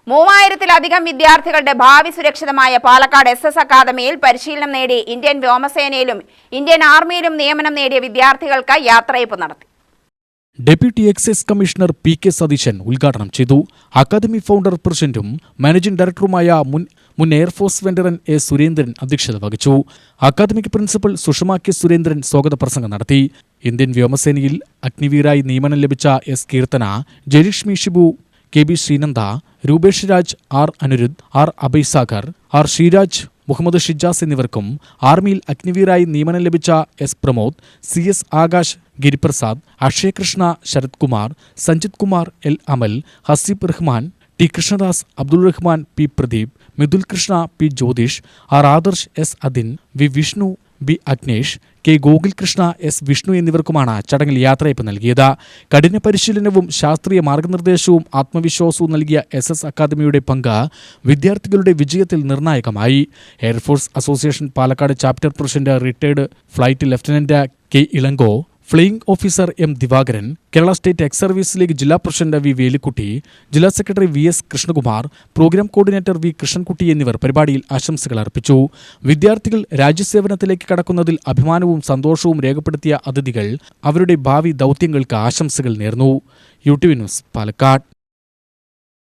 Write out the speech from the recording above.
3000-ലധികം വിദ്യാർത്ഥികളുടെ ഭാവി സുരക്ഷിതമായ പാലക്കാട് SS അക്കാദമിയിൽ പരിശീലനം നേടി ഇന്ത്യൻ വ്യോമസേനയിലും ഇന്ത്യൻ ആർമിയിലും നിയമനം നേടിയ വിദ്യാർത്ഥികൾക്ക് യാത്രയയപ്പ് നടത്തി. Deputy excise commissioner PK Satheesan ഉദ്ഘാടനം ചെയ്തു. അക്കാദമി ഫൗണ്ടർ പ്രസിഡന്റും മാനേജിംഗ് ഡയറക്ടറുമായ മുൻ എയർഫോഴ്സ് വെറ്ററൻ A. സുരേന്ദ്രൻ അധ്യക്ഷത വഹിച്ചു. Academic principal Sushma K. Surendran സ്വാഗത പ്രസംഗം നടത്തി. ഇന്ത്യൻ വ്യോമസേനയിൽ അഗ്നിവീറായി നിയമനം ലഭിച്ച S. Keerthana, Jayalakshmi Shibu, KB Sreenanda, Rupesh Raj, R. Anirudh, R. അഭയ്സാഗർ, R. Sreeraj, Muhammad Shijas എന്നിവർക്കും ആർമിയിൽ അഗ്നിവീറായി നിയമനം ലഭിച്ച S. Pramod, CS Akash, Giriprasad, Akshay Krishna, Sarath Kumar, Sanjith Kumar, L. അമൽ, Haseeb Rahman, T. Krishnadas, Abdul Rahman, P. Pradeep, Mithul Krishna, P. Jyothish, R. Adarsh, S. Adin, V. Vishnu, B. അഗ്നേഷ്, K. Gokul Krishna, S. Vishnu എന്നിവർക്കുമാണ് ചടങ്ങിൽ യാത്രയയപ്പ് നൽകിയത്. കഠിന പരിശീലനവും ശാസ്ത്രീയ മാർഗനിർദ്ദേശവും ആത്മവിശ്വാസവും നൽകിയ SS അക്കാദമിയുടെ പങ്ക് വിദ്യാർത്ഥികളുടെ വിജയത്തിൽ നിർണായകമായി. Air force association Palakkad chapter president retired flight lieutenant K. Elango, flying officer M. Divakaran, Kerala state ex service league ജില്ലാ പ്രസിഡന്റ് V. വേലിക്കുട്ടി, ജില്ലാ secretary VS Krishnakumar, programme coordinator V. Krishnankutty എന്നിവർ പരിപാടിയിൽ ആശംസകൾ അർപ്പിച്ചു. വിദ്യാർത്ഥികൾ രാജ്യസേവനത്തിലേക്ക് കടക്കുന്നതിൽ അഭിമാനവും സന്തോഷവും രേഖപ്പെടുത്തിയ അതിഥികൾ അവരുടെ ഭാവി ദൗത്യങ്ങൾക്ക് ആശംസകൾ നേർന്നു. UTV news, Palakkad.